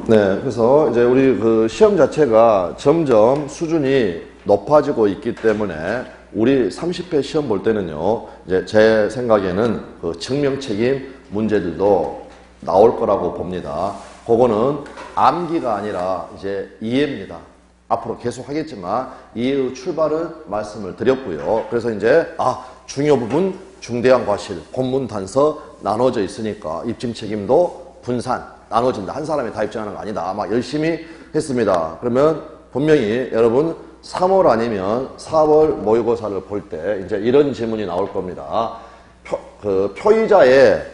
네, 그래서 이제 우리 그 시험 자체가 점점 수준이 높아지고 있기 때문에 우리 30회 시험 볼 때는요, 이제 제 생각에는 그 증명책임 문제들도 나올 거라고 봅니다. 그거는 암기가 아니라 이제 이해입니다. 앞으로 계속 하겠지만 이해의 출발은 말씀을 드렸고요. 그래서 이제 중요 부분, 중대한 과실, 본문 단서 나눠져 있으니까 입증 책임도 분산 나눠진다. 한 사람이 다 입증하는 거 아니다. 막 열심히 했습니다. 그러면 분명히 여러분 3월 아니면 4월 모의고사를 볼 때 이제 이런 질문이 나올 겁니다. 표의자의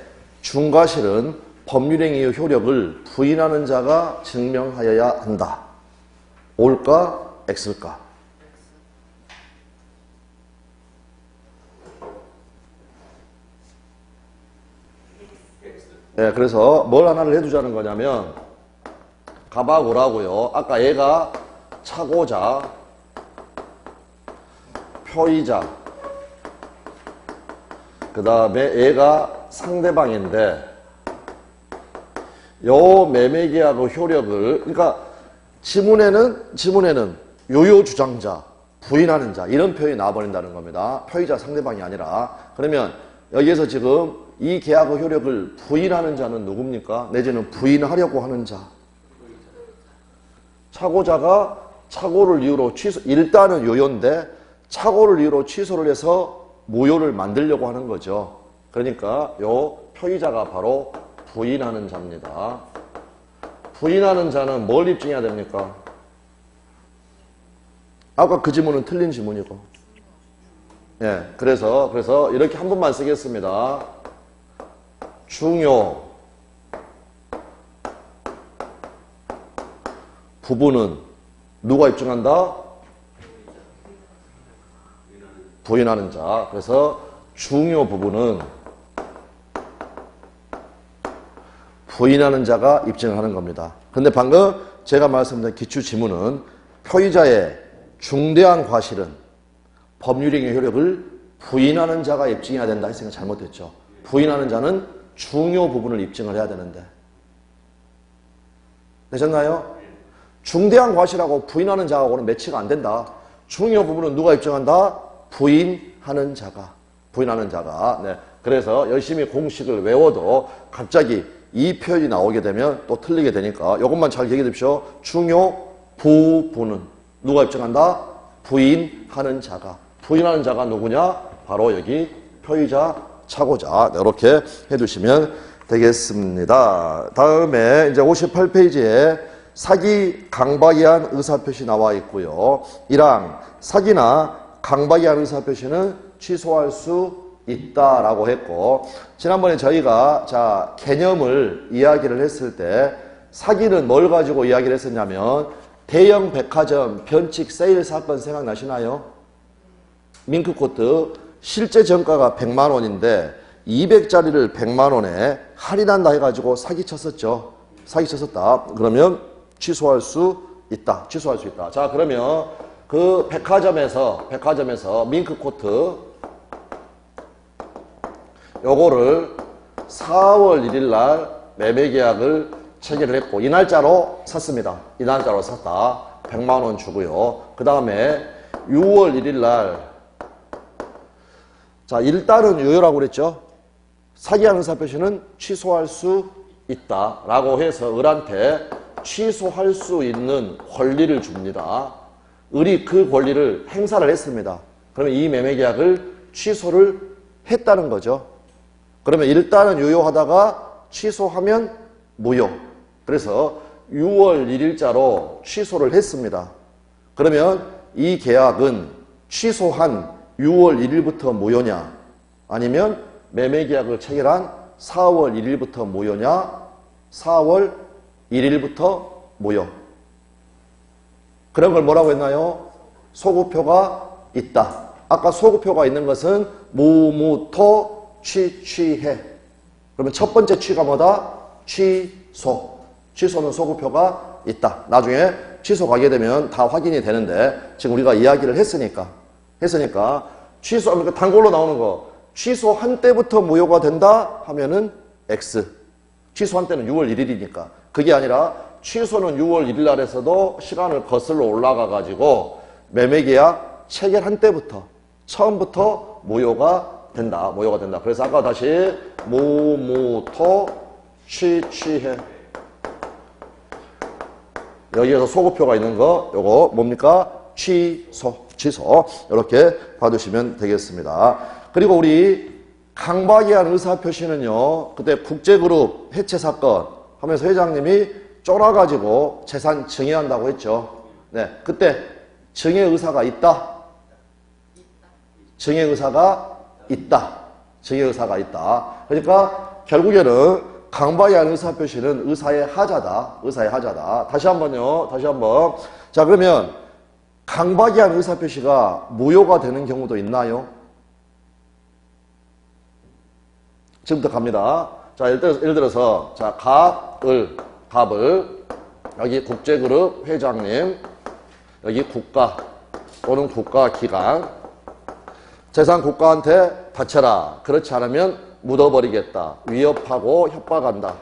중과실은 법률행위의 효력을 부인하는 자가 증명하여야 한다. O일까? X일까? 네, 그래서 뭘 하나를 해두자는 거냐면 가박 오라고요. 아까 얘가 차고자, 표의자, 그 다음에 얘가 상대방인데 요 매매계약의 효력을, 그러니까 지문에는 요요주장자, 부인하는 자 이런 표현이 나와버린다는 겁니다. 표의자 상대방이 아니라. 그러면 여기에서 지금 이 계약의 효력을 부인하는 자는 누굽니까? 내지는 부인하려고 하는 자. 차고자가 차고를 이유로 취소, 일단은 요요인데 차고를 이유로 취소를 해서 무효를 만들려고 하는 거죠. 그러니까 요 표의자가 바로 부인하는 자입니다. 부인하는 자는 뭘 입증해야 됩니까? 아까 그 지문은 틀린 지문이고. 예, 그래서 이렇게 한 번만 쓰겠습니다. 중요 부분은 누가 입증한다? 부인하는 자. 그래서 중요 부분은 부인하는 자가 입증하는 겁니다. 그런데 방금 제가 말씀드린 기출 지문은 표의자의 중대한 과실은 법률행위 효력을 부인하는 자가 입증해야 된다 했으니까 잘못했죠. 부인하는 자는 중요 부분을 입증을 해야 되는데. 되셨나요? 중대한 과실하고 부인하는 자하고는 매치가 안 된다. 중요 부분은 누가 입증한다? 부인하는 자가. 부인하는 자가. 네. 그래서 열심히 공식을 외워도 갑자기 이 표현이 나오게 되면 또 틀리게 되니까 이것만 잘 기억해 두십시오. 중요 부분은 누가 입증한다? 부인하는 자가. 부인하는 자가 누구냐? 바로 여기 표의자, 차고자. 이렇게 해두시면 되겠습니다. 다음에 이제 58페이지에 사기, 강박에 한 의사표시 나와 있고요. 1항 사기나 강박에 한 의사표시는 취소할 수 있다라고 했고, 지난번에 저희가 개념을 이야기를 했을 때 사기는 뭘 가지고 이야기를 했었냐면 대형 백화점 변칙 세일 사건 생각나시나요? 밍크코트 실제 정가가 100만 원인데 200짜리를 100만 원에 할인한다 해가지고 사기쳤었죠. 사기쳤었다. 그러면 취소할 수 있다. 취소할 수 있다. 자, 그러면 그 백화점에서 밍크코트 요거를 4월 1일 날 매매계약을 체결을 했고 이 날짜로 샀습니다. 이 날짜로 샀다. 100만 원 주고요. 그 다음에 6월 1일 날 일단은 요요라고 그랬죠. 사기한 의사표시는 취소할 수 있다 라고 해서 을한테 취소할 수 있는 권리를 줍니다. 을이 그 권리를 행사를 했습니다. 그러면 이 매매계약을 취소를 했다는 거죠. 그러면 일단은 유효하다가 취소하면 무효. 그래서 6월 1일자로 취소를 했습니다. 그러면 이 계약은 취소한 6월 1일부터 무효냐? 아니면 매매계약을 체결한 4월 1일부터 무효냐? 4월 1일부터 무효. 그런 걸 뭐라고 했나요? 소구표가 있다. 아까 소구표가 있는 것은 무무토 취해. 그러면 첫 번째 취가 뭐다? 취소. 취소는 소구표가 있다. 나중에 취소 가게 되면 다 확인이 되는데 지금 우리가 이야기를 했으니까 취소하면 단골로 나오는 거 취소한 때부터 무효가 된다 하면은 X. 취소한 때는 6월 1일이니까 그게 아니라 취소는 6월 1일 날에서도 시간을 거슬러 올라가 가지고 매매계약 체결한 때부터 처음부터 무효가 된다. 무효가 된다. 그래서 아까 다시 무무토 취취해. 여기에서 소급표가 있는 거 요거 뭡니까? 취소. 이렇게 봐두시면 되겠습니다. 그리고 우리 강박이한 의사표시는요. 그때 국제그룹 해체 사건 하면서 회장님이 쫄아가지고 재산 증여한다고 했죠. 네, 그때 증여 의사가 있다. 증여 의사가 있다. 증여 의사가 있다. 그러니까 결국에는 강박이한 의사표시는 의사의 하자다. 의사의 하자다. 다시 한번요. 다시 한번. 자, 그러면 강박이한 의사표시가 무효가 되는 경우도 있나요? 지금부터 갑니다. 자, 예를 들어서, 자, 갑을, 여기 국제그룹 회장님, 여기 국가 또는 국가기관, 재산 국가한테 바쳐라. 그렇지 않으면 묻어버리겠다. 위협하고 협박한다.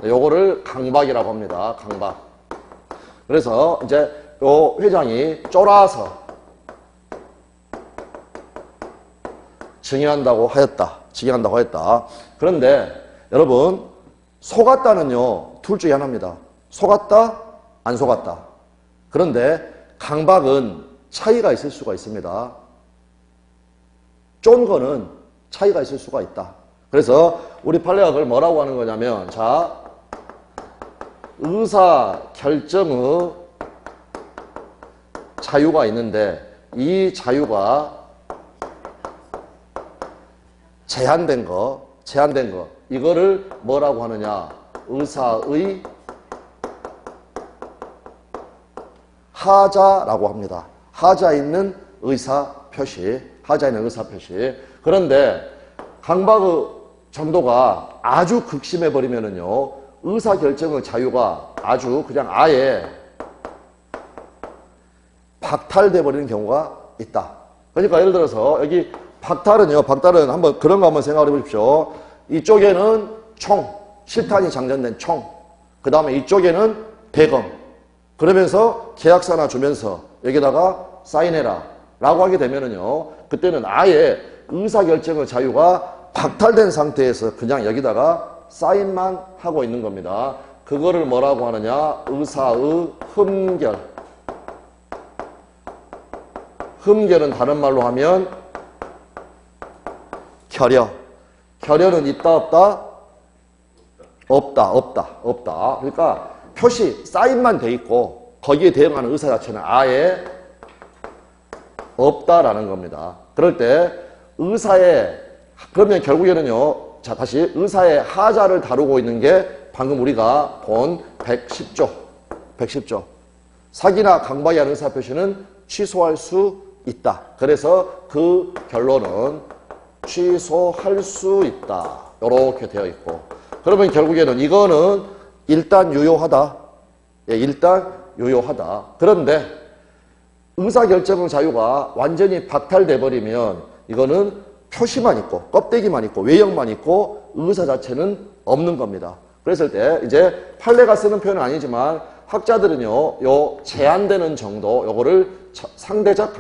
요거를 강박이라고 합니다. 강박. 그래서 이제 요 회장이 쫄아서 증여한다고 하였다. 그런데 여러분 속았다는요 둘 중에 하나입니다. 속았다 안 속았다. 그런데 강박은 차이가 있을 수가 있습니다. 쫀 거는 차이가 있을 수가 있다. 그래서 우리 판례학을 뭐라고 하는 거냐면 자 의사 결정의 자유가 있는데 이 자유가 제한된 거 이거를 뭐라고 하느냐 의사의 하자라고 합니다. 하자 있는 의사표시. 그런데 강박의 정도가 아주 극심해버리면은요 의사결정의 자유가 아주 그냥 아예 박탈돼 버리는 경우가 있다. 그러니까 예를 들어서 여기 박탈은 한번 그런 거 한번 생각해 보십시오. 이쪽에는 총, 실탄이 장전된 총, 그 다음에 이쪽에는 대검. 그러면서 계약서나 주면서 여기다가 사인해라 라고 하게 되면은요 그때는 아예 의사결정의 자유가 박탈된 상태에서 그냥 여기다가 사인만 하고 있는 겁니다. 그거를 뭐라고 하느냐 의사의 흠결. 흠결은 다른 말로 하면 결여. 결여는 있다 없다? 없다. 그러니까 표시, 사인만 돼 있고 거기에 대응하는 의사 자체는 아예 없다라는 겁니다. 그럴 때 그러면 결국에는요. 자, 다시 의사의 하자를 다루고 있는 게 방금 우리가 본 110조. 사기나 강박이한 의사표시는 취소할 수 있다. 그래서 그 결론은 취소할 수 있다. 이렇게 되어 있고. 그러면 결국에는 이거는 일단 유효하다. 일단 유효하다. 그런데 의사결정의 자유가 완전히 박탈돼 버리면 이거는 표시만 있고 껍데기만 있고 외형만 있고 의사 자체는 없는 겁니다. 그랬을 때 이제 판례가 쓰는 표현은 아니지만 학자들은요 요 제한되는 정도 요거를 상대적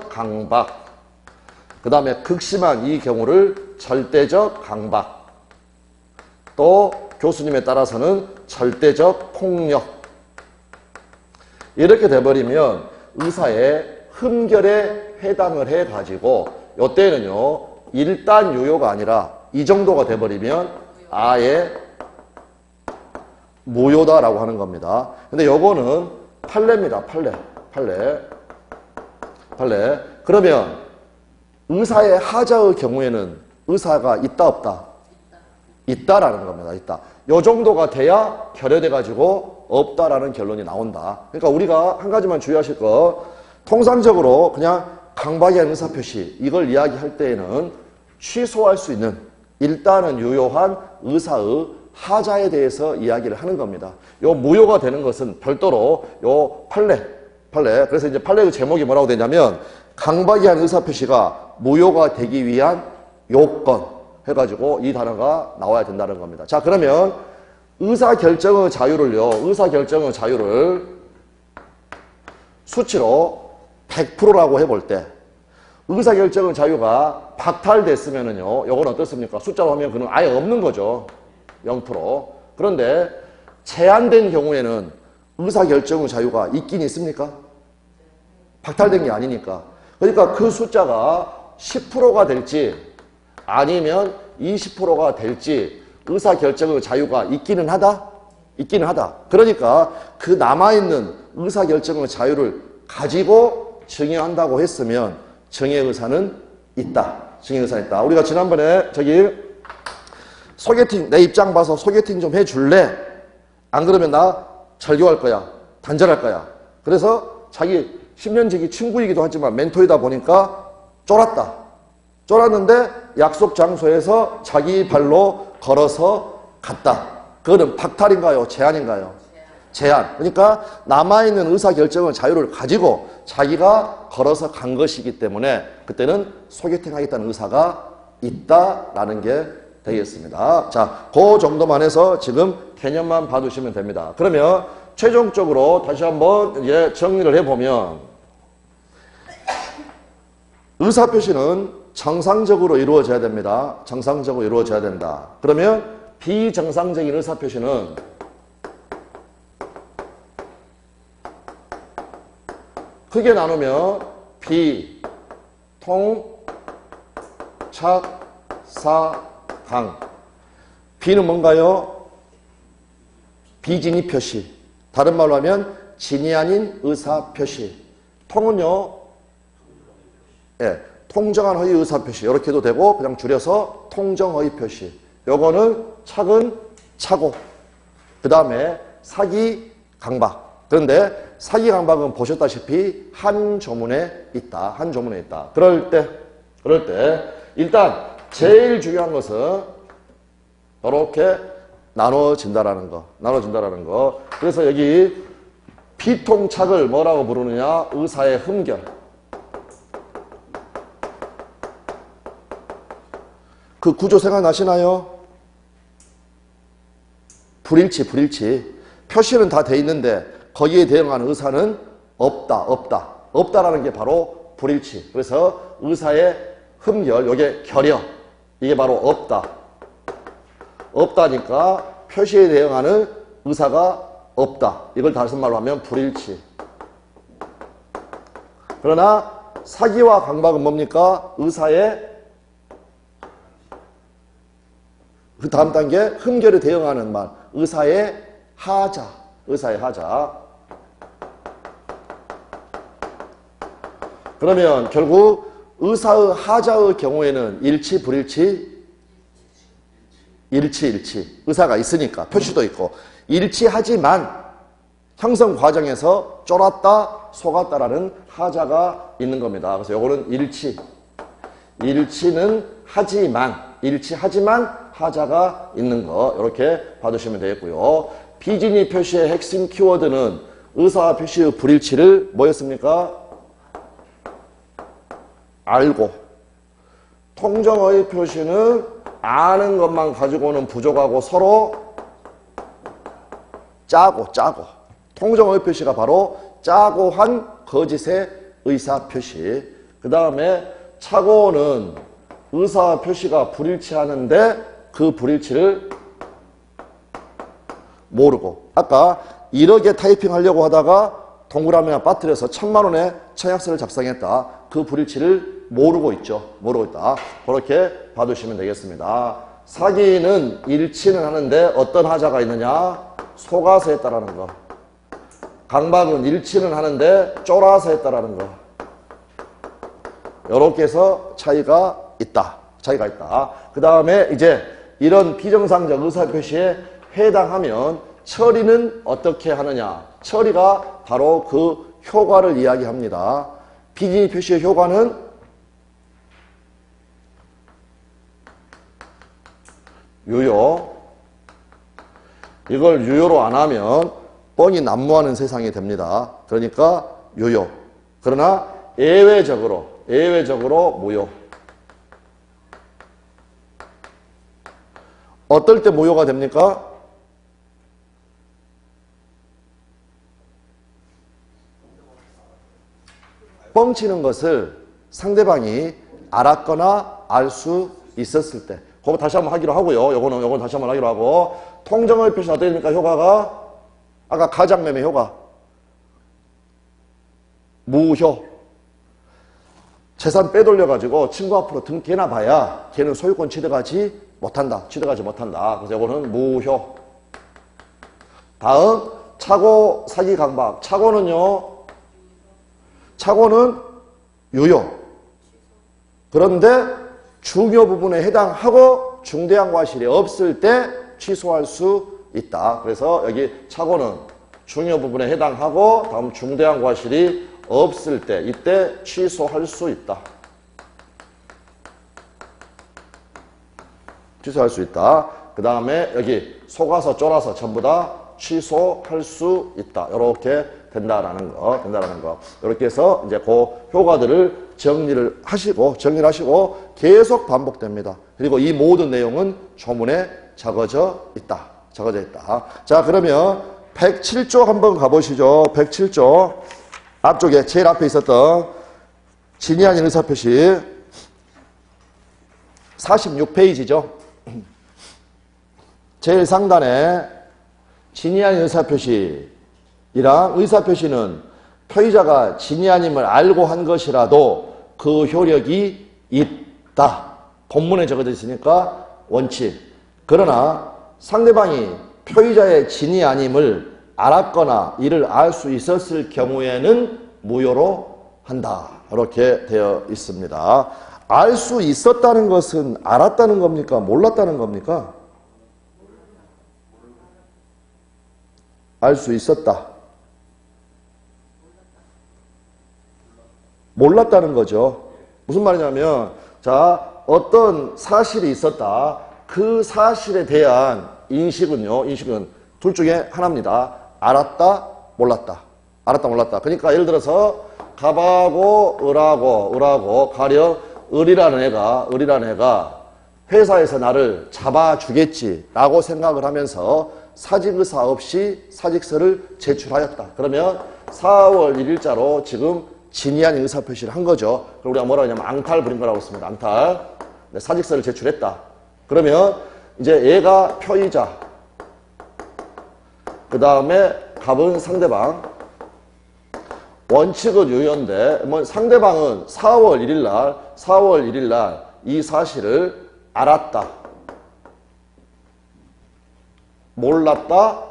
강박 그 다음에 극심한 이 경우를 절대적 강박 또 교수님에 따라서는 절대적 폭력 이렇게 돼버리면 의사의 흠결에 해당을 해가지고 이때는요 일단 유효가 아니라 이 정도가 돼버리면 아예 무효다라고 하는 겁니다. 근데 요거는 판례입니다. 판례. 그러면 의사의 하자의 경우에는 의사가 있다 없다? 있다라는 겁니다. 있다. 요 정도가 돼야 결여돼가지고 없다라는 결론이 나온다. 그러니까 우리가 한 가지만 주의하실 거 통상적으로 그냥 강박이한 의사표시 이걸 이야기할 때에는 취소할 수 있는 일단은 유효한 의사의 하자에 대해서 이야기를 하는 겁니다. 요 무효가 되는 것은 별도로 요 판례. 그래서 이제 판례의 제목이 뭐라고 되냐면 강박이한 의사표시가 무효가 되기 위한 요건. 해가지고 이 단어가 나와야 된다는 겁니다. 자, 그러면 의사결정의 자유를요, 의사결정의 자유를 수치로 100%라고 해볼 때, 의사결정의 자유가 박탈됐으면은요, 요건 어떻습니까? 숫자로 하면 그는 아예 없는 거죠. 0%. 그런데 제한된 경우에는 의사결정의 자유가 있긴 있습니까? 박탈된 게 아니니까. 그러니까 그 숫자가 10%가 될지 아니면 20%가 될지 의사결정의 자유가 있기는 하다? 있기는 하다. 그러니까 그 남아있는 의사결정의 자유를 가지고 정의한다고 했으면 정의 의사는 있다. 정의 의사는 있다. 우리가 지난번에 저기 소개팅, 내 입장 봐서 소개팅 좀 해줄래? 안 그러면 나 절교할 거야. 단절할 거야. 그래서 자기 10년 지기 친구이기도 하지만 멘토이다 보니까 쫄았다. 쫄았는데 약속 장소에서 자기 발로 걸어서 갔다. 그거는 박탈인가요? 제한인가요? 제한. 그러니까 남아있는 의사결정의 자유를 가지고 자기가 걸어서 간 것이기 때문에 그때는 소개팅 하겠다는 의사가 있다라는 게 되겠습니다. 자, 그 정도만 해서 지금 개념만 봐두시면 됩니다. 그러면 최종적으로 다시 한번 이제 정리를 해보면 의사표시는 정상적으로 이루어져야 됩니다. 정상적으로 이루어져야 된다. 그러면 비정상적인 의사표시는 크게 나누면 비, 통, 착, 사, 강. 비는 뭔가요? 비진의 표시. 다른 말로 하면 진이 아닌 의사표시. 통은요, 예, 통정한 허위 의사표시. 이렇게 해도 되고 그냥 줄여서 통정허위 표시. 요거는 착은 착오. 그 다음에 사기, 강박. 그런데 사기, 강박은 보셨다시피 한 조문에 있다. 한 조문에 있다. 그럴 때 일단 제일 중요한 것은 이렇게 나눠진다라는 거. 그래서 여기 비통착을 뭐라고 부르느냐? 의사의 흠결. 그 구조 생각나시나요? 불일치. 표시는 다 돼 있는데 거기에 대응하는 의사는 없다라는 게 바로 불일치. 그래서 의사의 흠결, 요게 결여. 이게 바로 없다니까 표시에 대응하는 의사가 없다. 이걸 다른 말로 하면 불일치. 그러나 사기와 강박은 뭡니까? 의사의 그 다음 단계 흠결에 대응하는 말. 의사의 하자. 그러면 결국 의사의 하자의 경우에는 일치, 불일치? 일치. 의사가 있으니까 표시도 있고 일치하지만 형성 과정에서 쫄았다, 속았다라는 하자가 있는 겁니다. 그래서 요거는 일치는 일치하지만 하자가 있는 거 이렇게 봐두시면 되겠고요. 비진의 표시의 핵심 키워드는 의사 표시의 불일치를 뭐였습니까? 알고. 통정의 표시는 아는 것만 가지고는 부족하고 서로 짜고. 통정의 표시가 바로 짜고 한 거짓의 의사 표시. 그 다음에 착오는 의사 표시가 불일치하는데 그 불일치를 모르고. 아까 1억에 타이핑하려고 하다가 동그라미 하나 빠뜨려서 1000만원의 청약서를 작성했다. 그 불일치를 모르고 있다. 그렇게 봐두시면 되겠습니다. 사기는 일치는 하는데 어떤 하자가 있느냐? 속아서 했다라는 거. 강박은 일치는 하는데 쫄아서 했다라는 거. 이렇게 해서 차이가 있다. 그 다음에 이제 이런 비정상적 의사표시에 해당하면 처리는 어떻게 하느냐? 처리가 바로 그 효과를 이야기합니다. 비진의 표시의 효과는 유효. 이걸 유효로 안 하면 뻥이 난무하는 세상이 됩니다. 그러니까 유효. 그러나 예외적으로 무효. 어떨 때 무효가 됩니까? 뻥치는 것을 상대방이 알았거나 알 수 있었을 때. 그거 다시 한번 하기로 하고요. 요거는 다시 한번 하기로 하고. 통정의 표시는 어떻게 됩니까? 효과가? 아까 가장매매 효과. 무효. 재산 빼돌려가지고 친구 앞으로 등기해놔 봐야 걔는 소유권 취득하지 못한다. 그래서 요거는 무효. 다음, 착오, 사기, 강박. 착오는 유효. 그런데 중요 부분에 해당하고 중대한 과실이 없을 때 취소할 수 있다. 그래서 여기 착오는 중요 부분에 해당하고 다음 중대한 과실이 없을 때 이때 취소할 수 있다. 취소할 수 있다. 그 다음에 여기 속아서 쫄아서 전부 다 취소할 수 있다. 이렇게 된다라는 거. 이렇게 해서 이제 그 효과들을 정리를 하시고 계속 반복됩니다. 그리고 이 모든 내용은 조문에 적어져 있다. 자, 그러면 107조 한번 가보시죠. 107조. 앞쪽에 제일 앞에 있었던 진위 아닌 의사표시 46페이지죠. 제일 상단에 진위 아닌 의사표시이랑 의사표시는 표의자가 진위 아님을 알고 한 것이라도 그 효력이 있다. 본문에 적어져 있으니까 원칙. 그러나 상대방이 표의자의 진위 아님을 알았거나 이를 알 수 있었을 경우에는 무효로 한다. 이렇게 되어 있습니다. 알 수 있었다는 것은 알았다는 겁니까? 몰랐다는 겁니까? 알 수 있었다. 몰랐다는 거죠. 무슨 말이냐면, 자, 어떤 사실이 있었다. 그 사실에 대한 인식은 둘 중에 하나입니다. 알았다, 몰랐다. 그러니까 예를 들어서 갑하고 을하고 가령 을이라는 애가 회사에서 나를 잡아주겠지라고 생각을 하면서 사직의사 없이 사직서를 제출하였다. 그러면 4월 1일자로 지금 진위 아닌 의사표시를 한 거죠. 그럼 우리가 뭐라고 하냐면 앙탈 부린 거라고 했습니다. 앙탈. 네, 사직서를 제출했다. 그러면 이제 얘가 표의자. 그 다음에 갑은 상대방. 원칙은 유효인데 상대방은 4월 1일날 이 사실을 알았다. 몰랐다.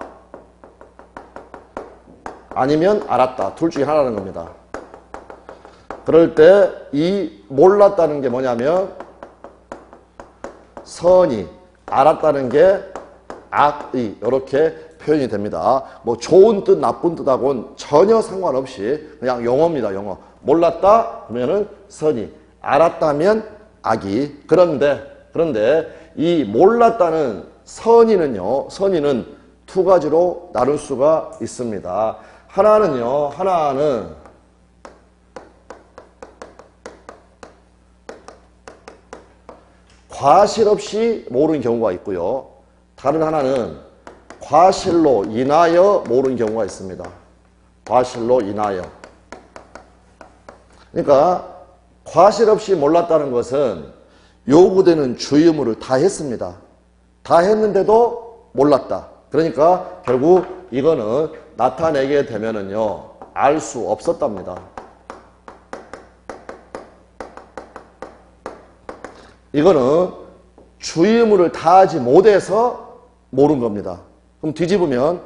아니면 알았다. 둘 중에 하나라는 겁니다. 그럴 때 이 몰랐다는 게 뭐냐면 선의, 알았다는 게 악의 이렇게 표현이 됩니다. 뭐 좋은 뜻, 나쁜 뜻하고는 전혀 상관없이 그냥 용어입니다. 용어. 몰랐다 그러면은 선의, 알았다면 악의. 그런데 이 몰랐다는 선의는 두 가지로 나눌 수가 있습니다. 하나는 과실 없이 모르는 경우가 있고요. 다른 하나는 과실로 인하여 모르는 경우가 있습니다. 과실로 인하여. 그러니까 과실 없이 몰랐다는 것은 요구되는 주의 의무를 다 했습니다. 다 했는데도 몰랐다. 그러니까 결국 이거는 나타내게 되면은요, 알 수 없었답니다. 이거는 주의 의무를 다하지 못해서 모른 겁니다. 그럼 뒤집으면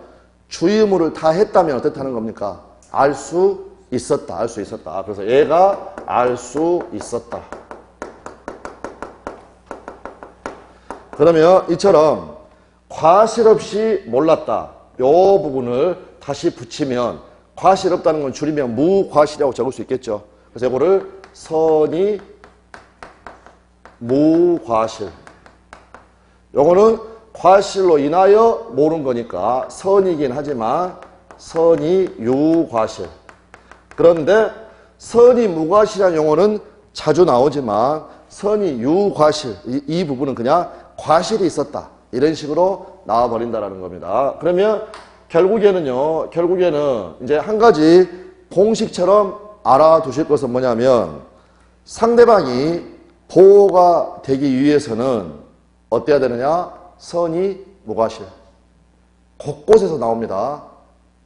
주의 의무를 다 했다면 어떻다는 겁니까? 알 수 있었다. 그래서 얘가 알 수 있었다. 그러면 이처럼 과실 없이 몰랐다. 요 부분을 다시 붙이면 과실 없다는 건 줄이면 무과실이라고 적을 수 있겠죠. 그래서 이거를 선의 무과실. 요거는 과실로 인하여 모른 거니까 선이긴 하지만 선의 유과실. 그런데 선의 무과실이라는 용어는 자주 나오지만 선의 유과실 이 부분은 그냥 과실이 있었다. 이런 식으로 나와버린다라는 겁니다. 그러면 결국에는 이제 한 가지 공식처럼 알아두실 것은 뭐냐면 상대방이 보호가 되기 위해서는 어때야 되느냐? 선의, 무과실. 곳곳에서 나옵니다.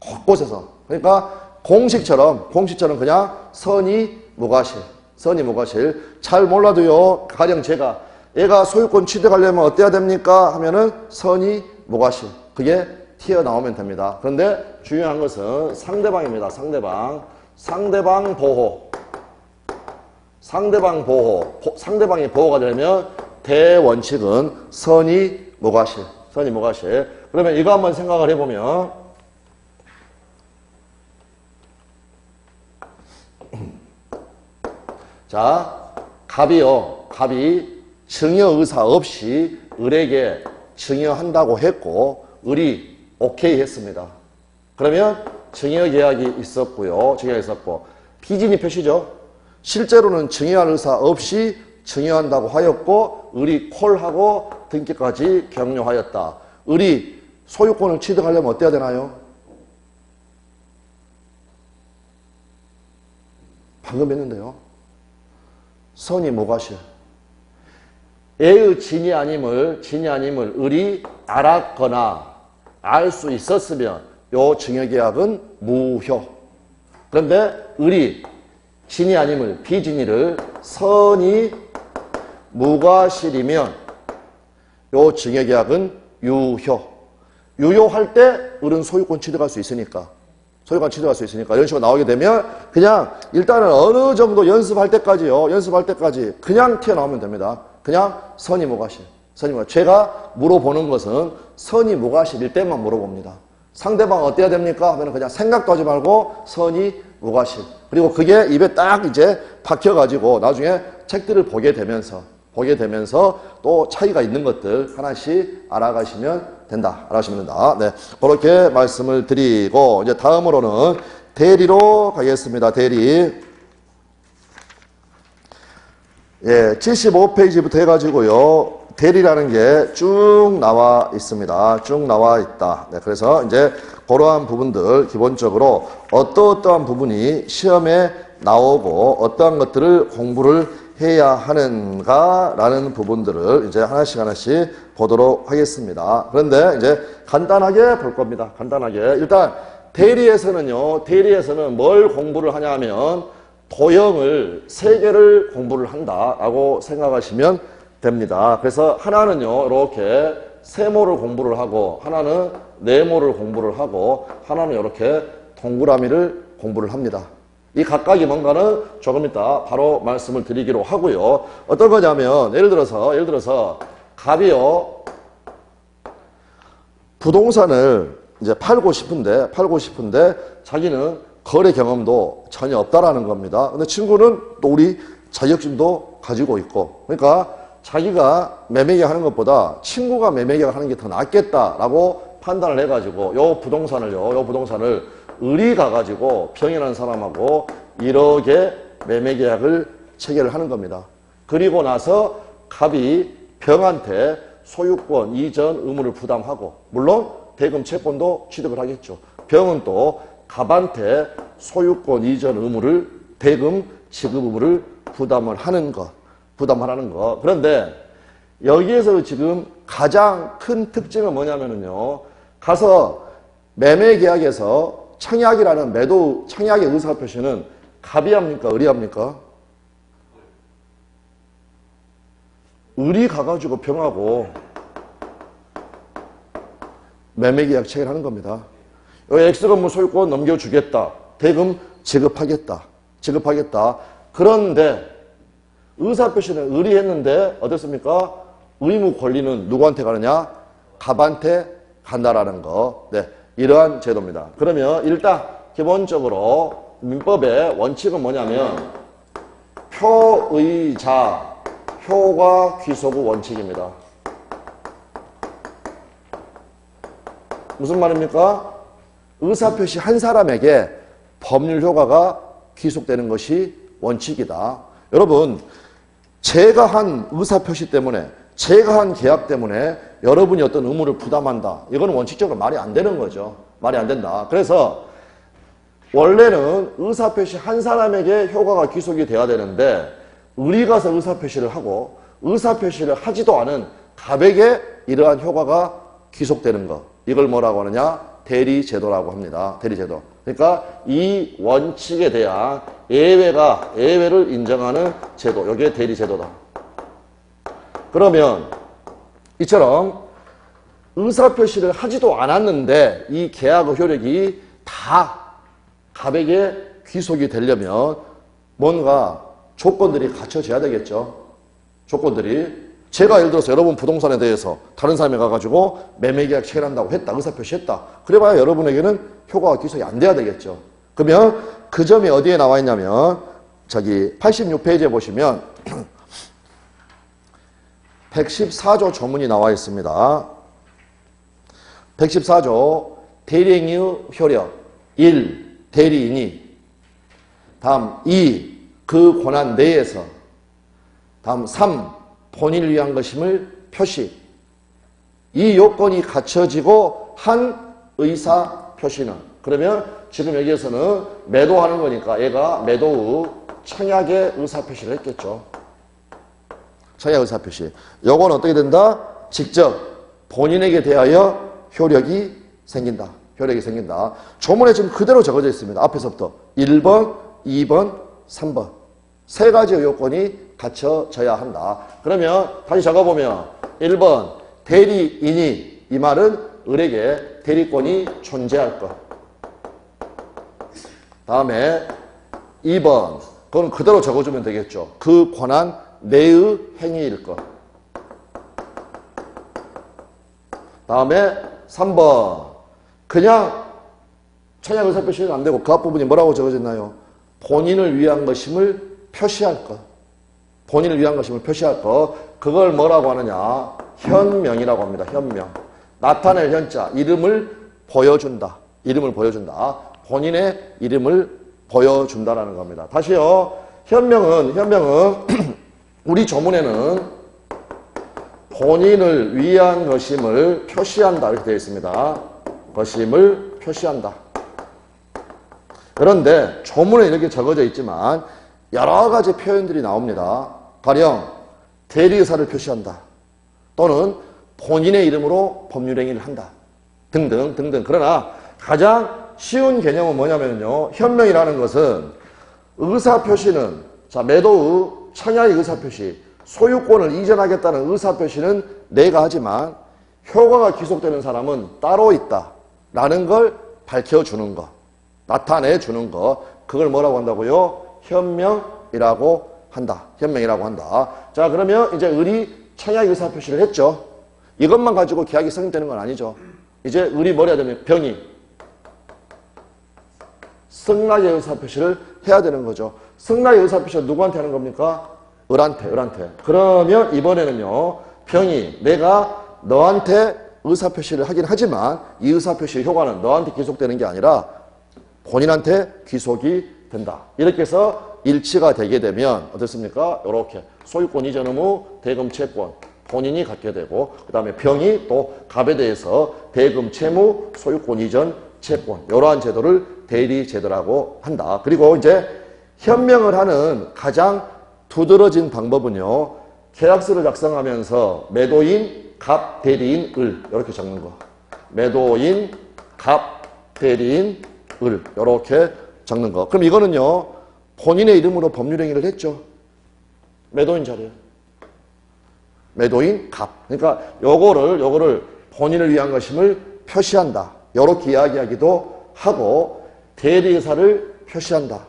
곳곳에서. 그러니까 공식처럼 그냥 선의, 무과실. 선의, 무과실. 잘 몰라도요. 가령 제가 얘가 소유권 취득하려면 어때야 됩니까? 하면은 선의, 무과실. 그게 튀어나오면 됩니다. 그런데 중요한 것은 상대방입니다. 상대방 보호. 상대방이 보호가 되려면 대원칙은 선의, 무과실. 그러면 이거 한번 생각을 해보면 자, 갑이 증여 의사 없이 을에게 증여한다고 했고 을이 오케이 했습니다. 그러면 증여 계약이 있었고 비진이 표시죠. 실제로는 증여할 의사 없이 증여한다고 하였고 을이 콜하고 등기까지 격려하였다. 을이 소유권을 취득하려면 어때야 되나요? 방금 했는데요. 선의, 무과실. 애의 진이 아님을 을이 알았거나 알 수 있었으면 요 증여계약은 무효. 그런데 을이 진이 아님을 비진이를 선의, 무과실이면 요 증여계약은 유효. 유효할 때 을은 소유권 취득할 수 있으니까 이런 식으로 나오게 되면 그냥 일단은 어느 정도 연습할 때까지 그냥 튀어나오면 됩니다. 그냥 선의, 무과실. 제가 물어보는 것은 선의, 무과실일 때만 물어봅니다. 상대방 어때야 됩니까? 하면 그냥 생각도 하지 말고 선의, 무과실. 그리고 그게 입에 딱 이제 박혀가지고 나중에 책들을 보게 되면서 또 차이가 있는 것들 하나씩 알아가시면 된다. 네. 그렇게 말씀을 드리고, 이제 다음으로는 대리로 가겠습니다. 대리. 예, 75페이지부터 해가지고요. 대리라는 게 쭉 나와 있습니다. 쭉 나와 있다. 네, 그래서 이제 그러한 부분들 기본적으로 어떠한 부분이 시험에 나오고 어떠한 것들을 공부를 해야 하는가라는 부분들을 이제 하나씩 보도록 하겠습니다. 그런데 이제 간단하게 볼 겁니다. 일단 대리에서는 뭘 공부를 하냐면 도형을 3개를 공부를 한다라고 생각하시면 됩니다. 그래서 하나는요, 이렇게 세모를 공부를 하고, 하나는 네모를 공부를 하고, 하나는 이렇게 동그라미를 공부를 합니다. 이 각각이 뭔가는 조금 이따 바로 말씀을 드리기로 하고요. 어떤 거냐면, 예를 들어서, 갑이요, 부동산을 이제 팔고 싶은데, 자기는 거래 경험도 전혀 없다라는 겁니다. 근데 친구는 또 우리 자격증도 가지고 있고, 그러니까 자기가 매매계약 하는 것보다 친구가 매매계약 하는 게 더 낫겠다라고 판단을 해가지고 요 부동산을 을이 가가지고 병이라는 사람하고 1억에 매매계약을 체결을 하는 겁니다. 그리고 나서 갑이 병한테 소유권 이전 의무를 부담하고, 물론 대금 채권도 취득을 하겠죠. 병은 또 갑한테 소유권 이전 의무를, 대금 지급 의무를 부담을 하는 것. 그런데 여기에서 지금 가장 큰 특징은 뭐냐면요. 가서 매매계약에서 청약이라는 청약의 의사표시는 갑이 합니까? 을이 합니까? 을이 가가지고 병하고 매매계약 체결하는 겁니다. 여기 X건물 소유권 넘겨주겠다. 대금 지급하겠다. 그런데 의사표시는 을이 했는데 어떻습니까? 의무 권리는 누구한테 가느냐? 갑한테 간다라는 거. 네, 이러한 제도입니다. 그러면 일단 기본적으로 민법의 원칙은 뭐냐면 표의자, 효과 귀소구 원칙입니다. 무슨 말입니까? 의사표시 한 사람에게 법률 효과가 귀속되는 것이 원칙이다. 여러분, 제가 한 의사표시 때문에 제가 한 계약 때문에 여러분이 어떤 의무를 부담한다. 이거는 원칙적으로 말이 안 되는 거죠. 말이 안 된다. 그래서 원래는 의사표시 한 사람에게 효과가 귀속이 돼야 되는데 을이 가서 의사표시를 하고 의사표시를 하지도 않은 갑에게 이러한 효과가 귀속되는 것. 이걸 뭐라고 하느냐? 대리제도라고 합니다. 대리제도. 그러니까 이 원칙에 대한 예외를 인정하는 제도. 이게 대리제도다. 그러면 이처럼 의사표시를 하지도 않았는데 이 계약의 효력이 다 갑에게 귀속이 되려면 뭔가 조건들이 갖춰져야 되겠죠. 조건들이. 제가 예를 들어서 여러분 부동산에 대해서 다른 사람이 가가지고 매매계약 체결한다고 했다. 의사표시했다. 그래봐야 여러분에게는 효과가 귀속이 안 돼야 되겠죠. 그러면 그 점이 어디에 나와 있냐면 저기 86페이지에 보시면 114조 조문이 나와 있습니다. 114조 대리행위의 효력 1. 대리인이 다음 2. 그 권한 내에서 다음 3. 본인을 위한 것임을 표시. 이 요건이 갖춰지고 한 의사 표시는 그러면 지금 여기에서는 매도하는 거니까 얘가 매도 후 청약의 의사 표시를 했겠죠. 청약 의사 표시. 요건 어떻게 된다? 직접 본인에게 대하여 효력이 생긴다. 효력이 생긴다. 조문에 지금 그대로 적어져 있습니다. 앞에서부터 1번, 2번, 3번. 세 가지의 요건이 갖춰져야 한다. 그러면 다시 적어보면 1번 대리인이 이 말은 을에게 대리권이 존재할 것. 다음에 2번 그건 그대로 적어주면 되겠죠. 그 권한 내의 행위일 것. 다음에 3번 그냥 청약 의사표시는 안 되고 그 앞부분이 뭐라고 적어졌나요? 본인을 위한 것임을 표시할 것. 본인을 위한 것임을 표시할 것. 그걸 뭐라고 하느냐? 현명이라고 합니다. 현명. 나타낼 현자. 이름을 보여준다. 이름을 보여준다. 본인의 이름을 보여준다라는 겁니다. 다시요. 현명은 우리 조문에는 본인을 위한 것임을 표시한다. 이렇게 되어 있습니다. 것임을 표시한다. 그런데 조문에 이렇게 적어져 있지만 여러 가지 표현들이 나옵니다. 가령 대리의사를 표시한다. 또는 본인의 이름으로 법률행위를 한다. 등등 등등. 그러나 가장 쉬운 개념은 뭐냐면요. 현명이라는 것은 의사표시는 자 매도 후 청약의 의사표시 소유권을 이전하겠다는 의사표시는 내가 하지만 효과가 귀속되는 사람은 따로 있다라는 걸 밝혀주는 것. 나타내주는 것. 그걸 뭐라고 한다고요? 현명이라고 한다. 현명이라고 한다. 자, 그러면 이제 을이 청약 의사표시를 했죠. 이것만 가지고 계약이 성립되는 건 아니죠. 이제 을이 뭘 해야 되면 병이 승낙의 의사표시를 해야 되는 거죠. 승낙의 의사표시를 누구한테 하는 겁니까? 을한테. 그러면 이번에는요. 병이 내가 너한테 의사표시를 하긴 하지만 이 의사표시의 효과는 너한테 귀속되는 게 아니라 본인한테 귀속이 된다. 이렇게 해서 일치가 되게 되면 어떻습니까? 이렇게 소유권 이전 의무, 대금 채권 본인이 갖게 되고 그 다음에 병이 또 갑에 대해서 대금 채무, 소유권 이전 채권 이러한 제도를 대리제도라고 한다. 그리고 이제 현명을 하는 가장 두드러진 방법은요. 계약서를 작성하면서 매도인, 갑, 대리인, 을 이렇게 적는 거. 매도인, 갑, 대리인, 을 이렇게 적는 거. 그럼 이거는요. 본인의 이름으로 법률행위를 했죠. 매도인 자리에. 매도인, 갑. 그러니까 요거를 본인을 위한 것임을 표시한다. 이렇게 이야기하기도 하고 대리의사를 표시한다.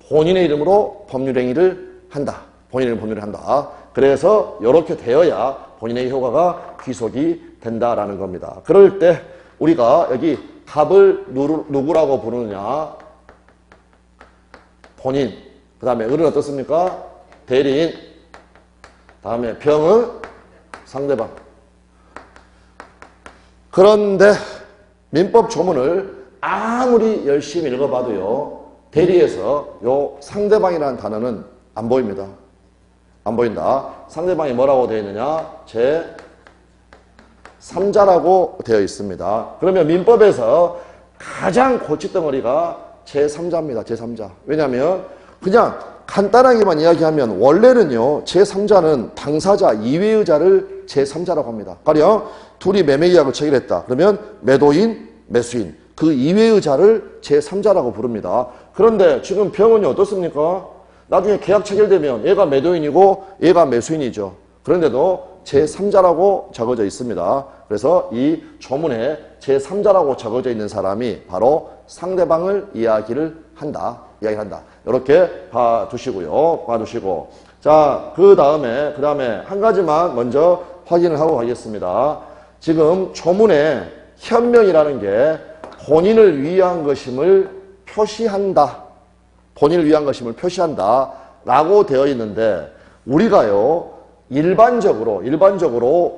본인의 이름으로 법률행위를 한다. 본인의 법률을 한다. 그래서 이렇게 되어야 본인의 효과가 귀속이 된다라는 겁니다. 그럴 때 우리가 여기 갑을 누구라고 부르느냐? 본인. 그 다음에 을은 어떻습니까? 대리인. 다음에 병은 상대방. 그런데 민법 조문을 아무리 열심히 읽어봐도요. 대리에서 요 상대방이라는 단어는 안 보입니다. 안 보인다. 상대방이 뭐라고 되어 있느냐? 제 3자라고 되어 있습니다. 그러면 민법에서 가장 골칫덩어리가 제 3자입니다. 제 3자. 왜냐하면 그냥 간단하게만 이야기하면 원래는요. 제 3자는 당사자 이외의 자를 제 3자라고 합니다. 가령 둘이 매매 계약을 체결했다. 그러면 매도인, 매수인 그 이외의 자를 제 3자라고 부릅니다. 그런데 지금 병원이 어떻습니까? 나중에 계약 체결되면 얘가 매도인이고 얘가 매수인이죠. 그런데도 제3자라고 적어져 있습니다. 그래서 이 조문에 제3자라고 적어져 있는 사람이 바로 상대방을 이야기를 한다. 이렇게 봐두시고요. 봐두시고. 자, 그 다음에 한 가지만 먼저 확인을 하고 가겠습니다. 지금 조문에 현명이라는 게 본인을 위한 것임을 표시한다. 본인을 위한 것임을 표시한다. 라고 되어 있는데 우리가요. 일반적으로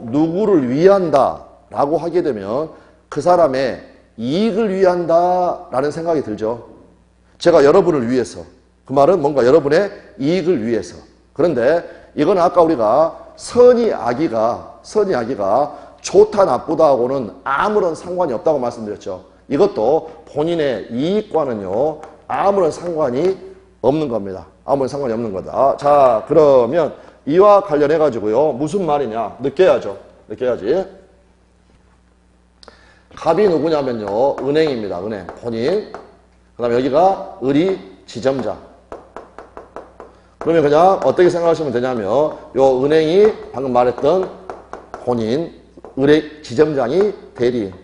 누구를 위한다. 라고 하게 되면 그 사람의 이익을 위한다. 라는 생각이 들죠. 제가 여러분을 위해서. 그 말은 뭔가 여러분의 이익을 위해서. 그런데 이건 아까 우리가 선의 악의가 좋다 나쁘다 하고는 아무런 상관이 없다고 말씀드렸죠. 이것도 본인의 이익과는요. 아무런 상관이 없는 겁니다. 아무런 상관이 없는 거다. 자, 그러면 이와 관련해 가지고요. 무슨 말이냐? 느껴야지. 갑이 누구냐면요. 은행입니다. 은행. 본인. 그 다음에 여기가 을이 지점자. 그러면 그냥 어떻게 생각하시면 되냐면 요 은행이 방금 말했던 본인, 을의 지점장이 대리인.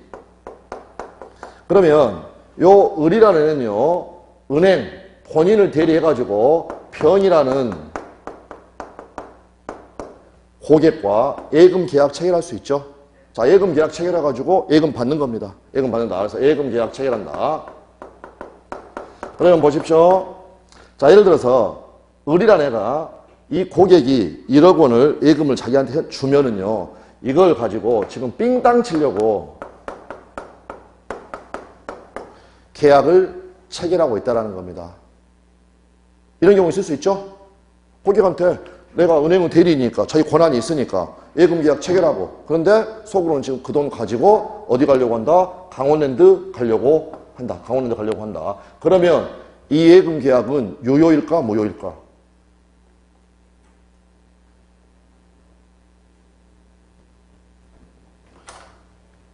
그러면 요 을이라는 애는요. 은행, 본인을 대리해가지고 변이라는 고객과 예금 계약 체결할 수 있죠. 자, 예금 계약 체결해가지고 예금 받는 겁니다. 예금 받는다. 그래서 예금 계약 체결한다. 그러면 보십시오. 자, 예를 들어서 을이라는 애가 이 고객이 1억 원을 예금을 자기한테 주면은요. 이걸 가지고 지금 삥땅 치려고 계약을 체결하고 있다는 겁니다. 이런 경우 있을 수 있죠? 고객한테 내가 은행은 대리니까 자기 권한이 있으니까 예금 계약 체결하고 그런데 속으로는 지금 그 돈 가지고 어디 가려고 한다? 강원랜드 가려고 한다. 그러면 이 예금 계약은 유효일까 무효일까?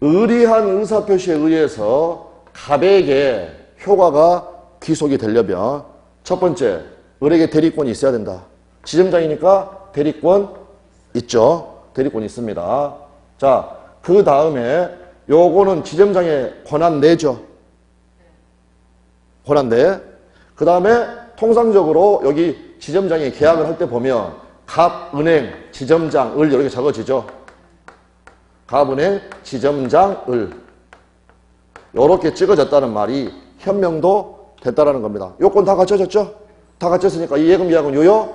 의리한 의사표시에 의해서 갑에게 효과가 귀속이 되려면 첫 번째, 을에게 대리권이 있어야 된다. 지점장이니까 대리권 있죠. 대리권이 있습니다. 자, 그 다음에 요거는 지점장의 권한 내죠. 권한 내. 그 다음에 통상적으로 여기 지점장이 계약을 할 때 보면 갑, 은행, 지점장, 을 이렇게 적어지죠. 갑, 은행, 지점장, 을. 요렇게 찍어졌다는 말이 현명도 됐다라는 겁니다. 요건 다 갖춰졌죠? 다 갖췄으니까 이 예금 계약은 유효?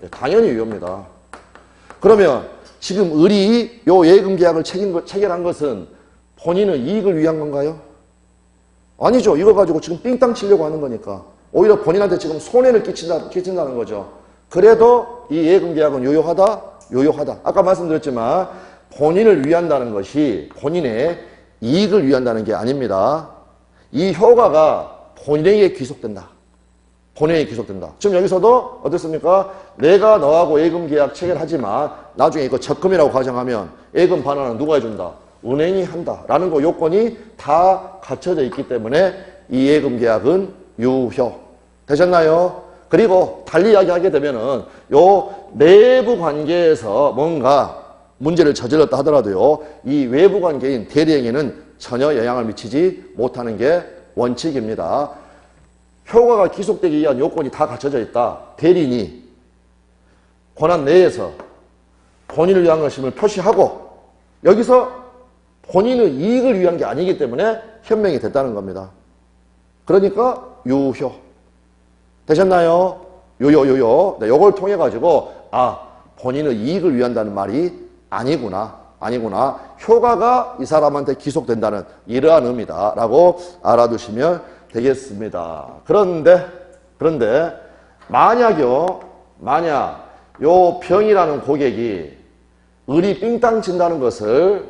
네, 당연히 유효입니다. 그러면 지금 을이 요 예금 계약을 체결한 것은 본인의 이익을 위한 건가요? 아니죠. 이거 가지고 지금 삥땅 치려고 하는 거니까. 오히려 본인한테 지금 손해를 끼친다는 거죠. 그래도 이 예금 계약은 유효하다? 유효하다. 아까 말씀드렸지만 본인을 위한다는 것이 본인의 이익을 위한다는 게 아닙니다. 이 효과가 본인에게 귀속된다. 본인에게 귀속된다. 지금 여기서도 어떻습니까? 내가 너하고 예금 계약 체결하지만 나중에 이거 적금이라고 가정하면 예금 반환은 누가 해준다? 은행이 한다. 라는 거 요건이 다 갖춰져 있기 때문에 이 예금 계약은 유효. 되셨나요? 그리고 달리 이야기하게 되면은 요 내부 관계에서 뭔가 문제를 저질렀다 하더라도요. 이 외부 관계인 대리행위는 전혀 영향을 미치지 못하는 게 원칙입니다. 효과가 기속되기 위한 요건이 다 갖춰져 있다. 대리인이 권한 내에서 본인을 위한 것임을 표시하고 여기서 본인의 이익을 위한 게 아니기 때문에 현명이 됐다는 겁니다. 그러니까 유효. 되셨나요? 유효. 네, 요걸 통해 가지고 본인의 이익을 위한다는 말이 아니구나. 효과가 이 사람한테 기속된다는 이러한 의미다라고 알아두시면 되겠습니다. 그런데 만약 요 병이라는 고객이 을이 삥땅 친다는 것을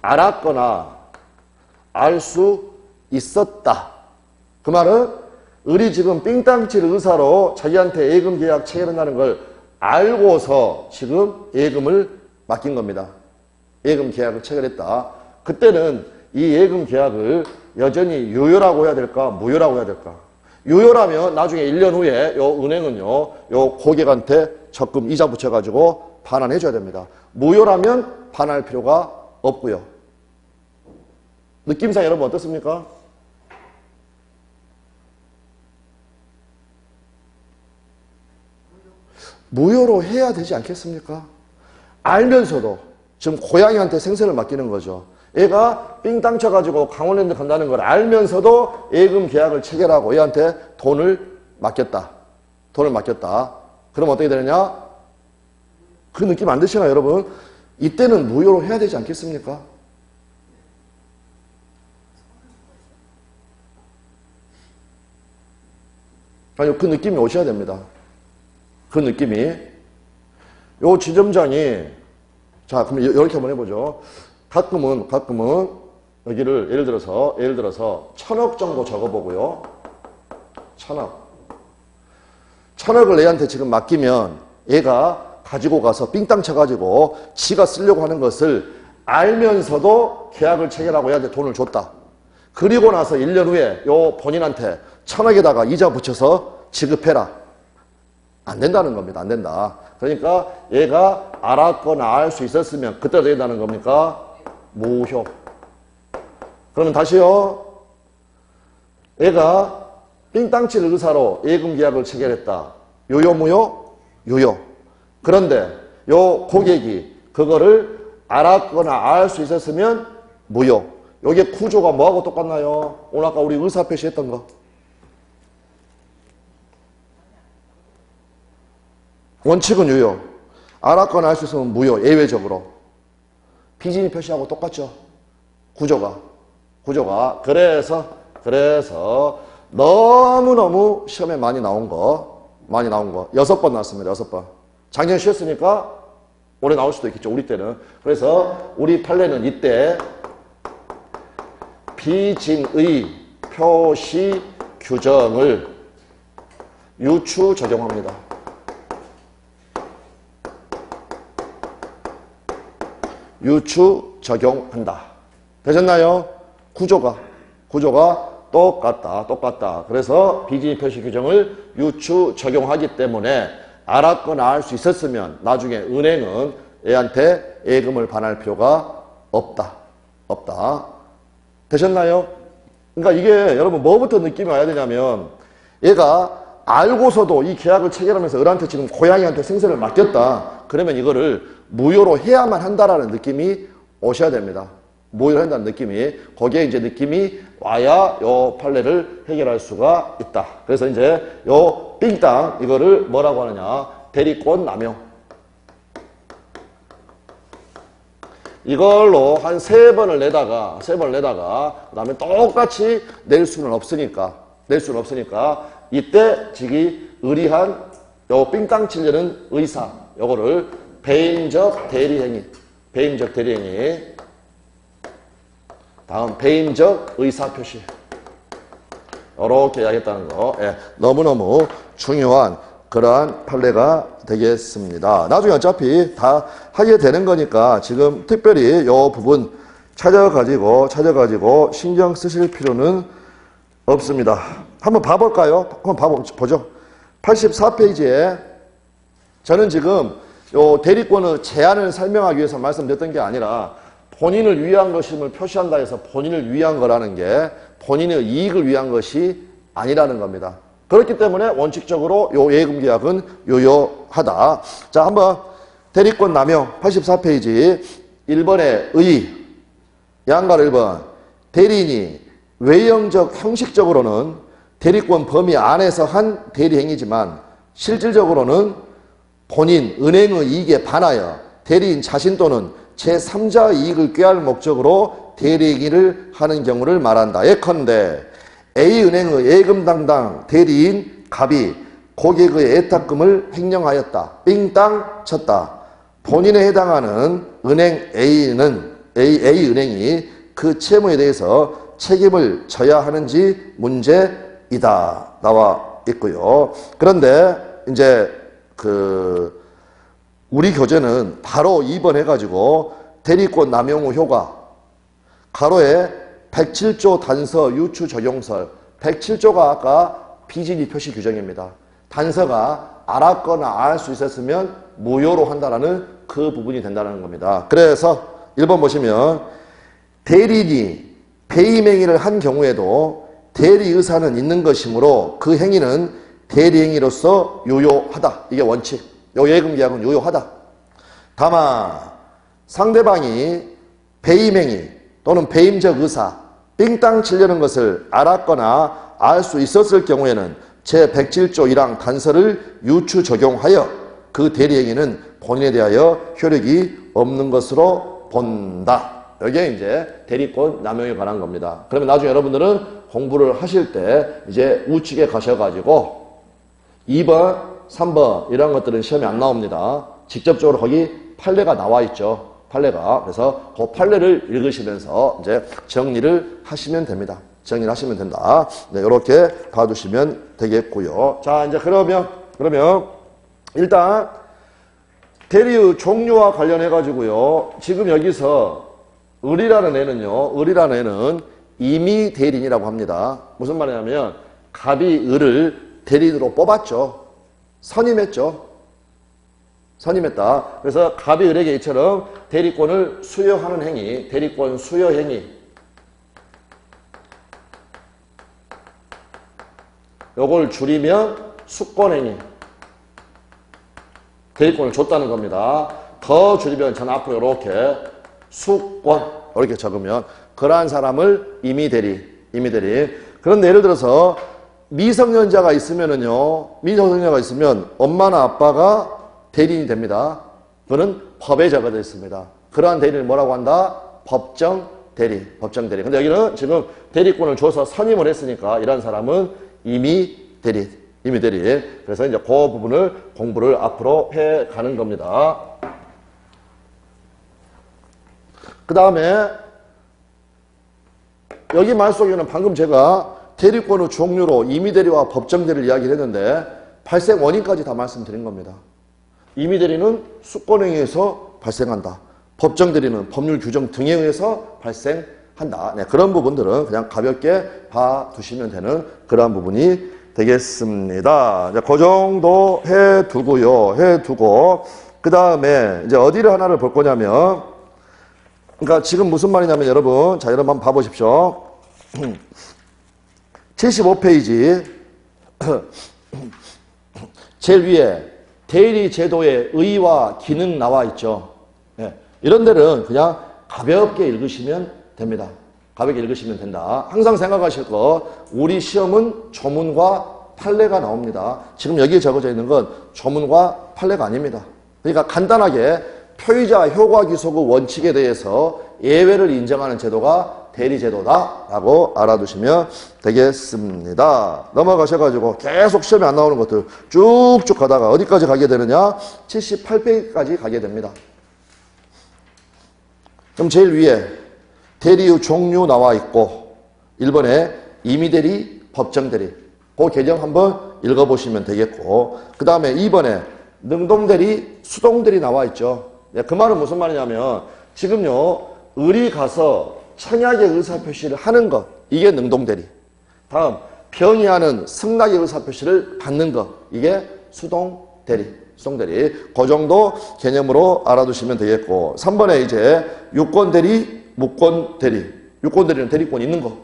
알았거나 알 수 있었다. 그 말은 을이 지금 삥땅 칠 의사로 자기한테 예금 계약 체결한다는 걸 알고서 지금 예금을 맡긴 겁니다. 예금 계약을 체결했다. 그때는 이 예금 계약을 여전히 유효라고 해야 될까, 무효라고 해야 될까? 유효라면 나중에 1년 후에 요 은행은요, 요 고객한테 적금 이자 붙여가지고 반환해줘야 됩니다. 무효라면 반환할 필요가 없고요. 느낌상 여러분 어떻습니까? 무효로 해야 되지 않겠습니까? 알면서도 지금 고양이한테 생선을 맡기는 거죠. 얘가 삥땅 쳐가지고 강원랜드 간다는 걸 알면서도 예금 계약을 체결하고 얘한테 돈을 맡겼다. 돈을 맡겼다. 그럼 어떻게 되느냐? 그 느낌 안 드시나요, 여러분? 이때는 무효로 해야 되지 않겠습니까? 아니, 그 느낌이 오셔야 됩니다. 그 느낌이. 요 지점장이, 자, 그럼 이렇게 한번 해보죠. 가끔은, 여기를 예를 들어서 1,000억 정도 적어보고요. 1,000억을 얘한테 지금 맡기면 얘가 가지고 가서 삥땅 쳐가지고 지가 쓰려고 하는 것을 알면서도 계약을 체결하고 얘한테 돈을 줬다. 그리고 나서 1년 후에 요 본인한테 1,000억에다가 이자 붙여서 지급해라. 안 된다는 겁니다. 안 된다. 그러니까 얘가 알았거나 알 수 있었으면 그때도 된다는 겁니까? 무효. 그러면 다시요. 얘가 삥땅칠 의사로 예금 계약을 체결했다. 유효, 무효? 유효. 그런데 요 고객이 그거를 알았거나 알 수 있었으면 무효. 요게 구조가 뭐하고 똑같나요? 오늘 아까 우리 의사 표시했던 거. 원칙은 유효. 알았거나 알 수 있으면 무효. 예외적으로. 비진이 표시하고 똑같죠? 구조가. 그래서 너무너무 시험에 많이 나온 거. 6번 나왔습니다. 6번. 작년 쉬었으니까 올해 나올 수도 있겠죠. 우리 때는. 그래서 우리 판례는 이때 비진의 표시 규정을 유추 적용합니다. 유추 적용한다. 되셨나요? 구조가 똑같다. 그래서 비진의 표시 규정을 유추 적용하기 때문에 알았거나 알 수 있었으면 나중에 은행은 얘한테 예금을 반할 필요가 없다. 되셨나요? 그러니까 이게 여러분 뭐부터 느낌이 와야 되냐면 얘가 알고서도 이 계약을 체결하면서 을한테 지금 고양이한테 생선을 맡겼다. 그러면 이거를 무효로 해야만 한다라는 느낌이 오셔야 됩니다. 무효로 한다는 느낌이. 거기에 이제 느낌이 와야 요 판례를 해결할 수가 있다. 그래서 이제 요 삥땅 이거를 뭐라고 하느냐. 대리권 남용. 이걸로 한 3번을 내다가 그다음에 똑같이 낼 수는 없으니까 이때 지기 의리한 요 삥땅 치려는 의사 요거를 배임적 대리행위 다음 배임적 의사표시 요렇게 이야기했다는 거. 예, 너무너무 중요한 그러한 판례가 되겠습니다. 나중에 어차피 다 하게 되는 거니까 지금 특별히 요 부분 찾아가지고 신경 쓰실 필요는 없습니다. 한번 봐볼까요? 한번 보죠. 84페이지에 저는 지금 요 대리권의 제한을 설명하기 위해서 말씀드렸던 게 아니라 본인을 위한 것임을 표시한다 해서 본인을 위한 거라는 게 본인의 이익을 위한 것이 아니라는 겁니다. 그렇기 때문에 원칙적으로 요 예금 계약은 유효하다. 자, 한번 대리권 남용 84페이지 1번의 의 양가로 1번 대리인이 외형적 형식적으로는 대리권 범위 안에서 한 대리행위지만 실질적으로는 본인 은행의 이익에 반하여 대리인 자신 또는 제3자의 이익을 꾀할 목적으로 대리행위를 하는 경우를 말한다. 예컨대 A은행의 예금 담당 대리인 갑이 고객의 애탁금을 횡령하였다. 삥땅 쳤다. 본인에 해당하는 은행 A는 A 은행이 그 채무에 대해서 책임을 져야 하는지 문제이다. 나와 있고요. 그런데 이제 우리 교재는 바로 2번 해가지고 대리권 남용 후 효과 가로에 107조 단서 유추 적용설 107조가 아까 비진이 표시 규정입니다. 단서가 알았거나 알 수 있었으면 무효로 한다라는 그 부분이 된다는 겁니다. 그래서 1번 보시면 대리인이 배임 행위를 한 경우에도 대리의사는 있는 것이므로 그 행위는 대리행위로서 유효하다. 이게 원칙. 요 예금계약은 유효하다. 다만 상대방이 배임행위 또는 배임적 의사 삥땅 치려는 것을 알았거나 알 수 있었을 경우에는 제107조 1항 단서를 유추 적용하여 그 대리행위는 본인에 대하여 효력이 없는 것으로 본다. 여기에 이제 대리권 남용에 관한 겁니다. 그러면 나중에 여러분들은 공부를 하실 때 이제 우측에 가셔가지고 2번, 3번 이런 것들은 시험에 안 나옵니다. 직접적으로 거기 판례가 나와 있죠. 판례가. 그래서 그 판례를 읽으시면서 이제 정리를 하시면 됩니다. 정리를 하시면 된다. 네, 이렇게 봐두시면 되겠고요. 자, 이제 그러면 일단 대리의 종류와 관련해 가지고요. 지금 여기서 을이라는 애는 임의 대리인이라고 합니다. 무슨 말이냐면 갑이 을을 대리인으로 뽑았죠. 선임했죠. 선임했다. 그래서 갑이 을에게 이처럼 대리권을 수여하는 행위, 대리권 수여 행위. 요걸 줄이면 수권행위. 대리권을 줬다는 겁니다. 더 줄이면 저는 앞으로 이렇게 수권 이렇게 적으면 그러한 사람을 임의대리. 그런데 예를 들어서 미성년자가 있으면 엄마나 아빠가 대리인이 됩니다. 그거는 법에 적어져 있습니다. 그러한 대리를 뭐라고 한다? 법정 대리. 근데 여기는 지금 대리권을 줘서 선임을 했으니까 이런 사람은 임의대리. 그래서 이제 그 부분을 공부를 앞으로 해 가는 겁니다. 그 다음에 여기 말 속에는 방금 제가 대리권의 종류로 임의대리와 법정대리를 이야기를 했는데 발생 원인까지 다 말씀드린 겁니다. 임의대리는 수권행위에서 발생한다. 법정대리는 법률 규정 등에 의해서 발생한다. 네, 그런 부분들은 그냥 가볍게 봐두시면 되는 그러한 부분이 되겠습니다. 자, 그 정도 해두고 그 다음에 이제 어디를 하나를 볼 거냐면 그러니까 지금 무슨 말이냐면 여러분 한번 봐보십시오. 75페이지 제일 위에 대리 제도의 의의와 기능 나와 있죠. 네. 이런 데는 그냥 가볍게 읽으시면 됩니다. 가볍게 읽으시면 된다. 항상 생각하실 거 우리 시험은 조문과 판례가 나옵니다. 지금 여기에 적어져 있는 건 조문과 판례가 아닙니다. 그러니까 간단하게 표의자 효과 기소의 원칙에 대해서 예외를 인정하는 제도가 대리제도다라고 알아두시면 되겠습니다. 넘어가셔가지고 계속 시험에 안 나오는 것들 쭉쭉 가다가 어디까지 가게 되느냐? 78페이지까지 가게 됩니다. 그럼 제일 위에 대리의 종류 나와 있고 1번에 임의대리, 법정대리 그 개정 한번 읽어보시면 되겠고 그 다음에 2번에 능동대리, 수동대리 나와 있죠. 그 말은 무슨 말이냐면 지금요 을이 가서 청약의 의사표시를 하는 것 이게 능동대리. 다음 병의하는 승낙의 의사표시를 받는 것 이게 수동대리. 그 정도 개념으로 알아두시면 되겠고 3번에 이제 유권대리, 무권대리. 유권대리는 대리권 있는 거.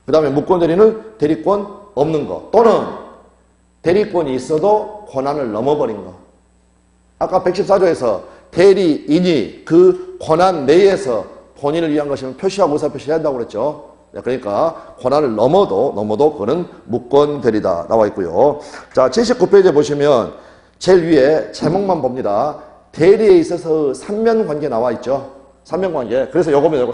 그 다음에 무권대리는 대리권 없는 거. 또는 대리권이 있어도 권한을 넘어버린 거. 아까 114조에서 대리인이 그 권한 내에서 본인을 위한 것이면 표시하고 의사표시를 한다고 그랬죠. 그러니까 권한을 넘어도 그거는 무권대리다 나와 있고요. 자, 79페이지에 보시면 제일 위에 제목만 봅니다. 대리에 있어서 삼면관계 나와 있죠. 삼면관계. 그래서 요거면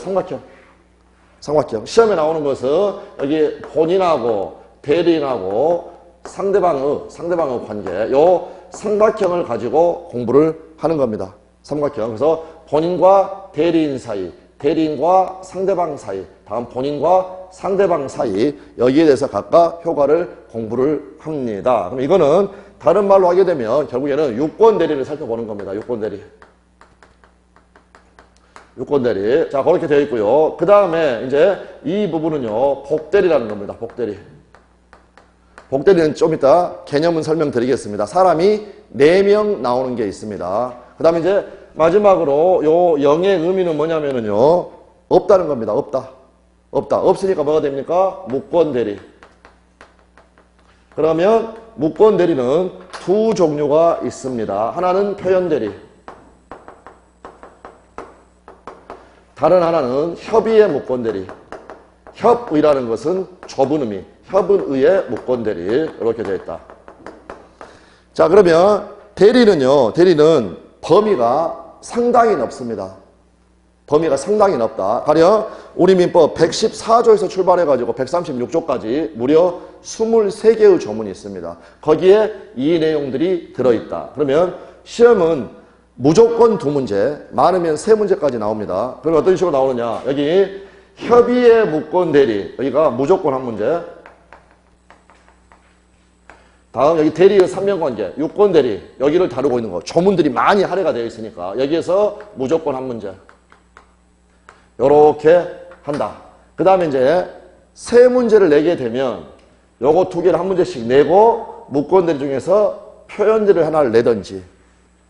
삼각형. 시험에 나오는 것은 여기 본인하고 대리인하고 상대방의 관계, 요 삼각형을 가지고 공부를 하는 겁니다. 삼각형. 그래서 본인과 대리인 사이, 대리인과 상대방 사이, 다음 본인과 상대방 사이, 여기에 대해서 각각 효과를 공부를 합니다. 그럼 이거는 다른 말로 하게 되면 결국에는 유권 대리를 살펴보는 겁니다. 유권 대리. 유권 대리. 자, 그렇게 되어 있고요. 그 다음에 이제 이 부분은요, 복대리라는 겁니다. 복대리. 복대리는 좀 이따 개념은 설명드리겠습니다. 사람이 4명 나오는 게 있습니다. 그 다음에 이제 마지막으로 요 영의 의미는 뭐냐면은요, 없다는 겁니다. 없다. 없으니까 뭐가 됩니까? 무권 대리. 그러면 무권 대리는 두 종류가 있습니다. 하나는 표현 대리. 다른 하나는 협의의 무권 대리. 협의라는 것은 좁은 의미. 협은 의의 무권 대리. 이렇게 되어 있다. 자, 그러면 대리는 범위가 상당히 넓습니다. 범위가 상당히 넓다. 가령 우리 민법 114조에서 출발해가지고 136조까지 무려 23개의 조문이 있습니다. 거기에 이 내용들이 들어있다. 그러면 시험은 무조건 2문제, 많으면 3문제까지 나옵니다. 그럼 어떤 식으로 나오느냐. 여기 협의의 무권 대리, 여기가 무조건 1문제. 다음 여기 대리의 삼면관계, 유권 대리, 여기를 다루고 있는 거. 조문들이 많이 할애가 되어 있으니까 여기에서 무조건 1문제. 요렇게 한다. 그 다음에 이제 3문제를 내게 되면 요거 2개를 1문제씩 내고 무권 대리 중에서 표현 대리를 하나를 내든지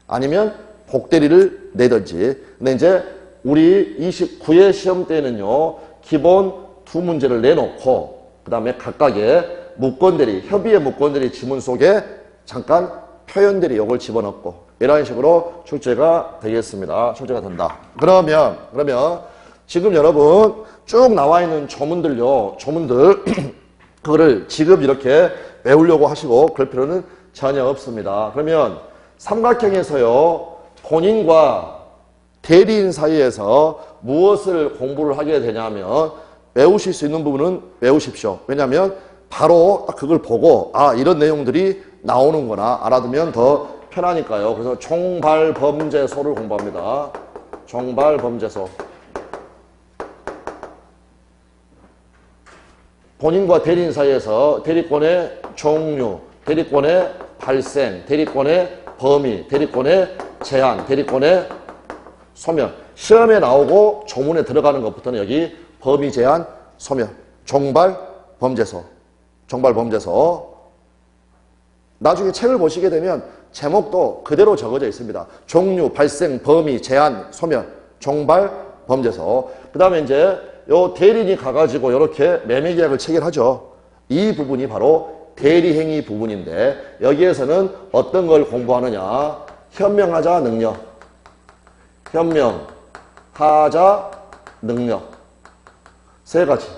아니면 복대리를 내든지. 근데 이제 우리 29회 시험 때는요, 기본 2문제를 내놓고 그 다음에 각각의 무권대리, 협의의 무권대리 지문 속에 잠깐 표현대리 요걸 집어넣고 이런 식으로 출제가 되겠습니다. 출제가 된다. 그러면 지금 여러분 쭉 나와 있는 조문들요, 조문들 그거를 지금 이렇게 외우려고 하시고 그럴 필요는 전혀 없습니다. 그러면 삼각형에서요, 본인과 대리인 사이에서 무엇을 공부를 하게 되냐면 외우실 수 있는 부분은 외우십시오. 왜냐하면 바로 딱 그걸 보고 아, 이런 내용들이 나오는구나 알아두면 더 편하니까요. 그래서 총발범죄소를 공부합니다. 총발범죄소. 본인과 대리인 사이에서 대리권의 종류, 대리권의 발생, 대리권의 범위, 대리권의 제한, 대리권의 소멸. 시험에 나오고 조문에 들어가는 것부터는 여기 범위, 제한, 소멸. 총발범죄소. 총발범죄소. 나중에 책을 보시게 되면 제목도 그대로 적어져 있습니다. 종류, 발생, 범위, 제한, 소멸. 총발범죄소. 그 다음에 이제 요 대리인이 가가지고 이렇게 매매계약을 체결하죠. 이 부분이 바로 대리행위 부분인데 여기에서는 어떤 걸 공부하느냐. 현명하자 능력. 현명하자 능력. 세 가지.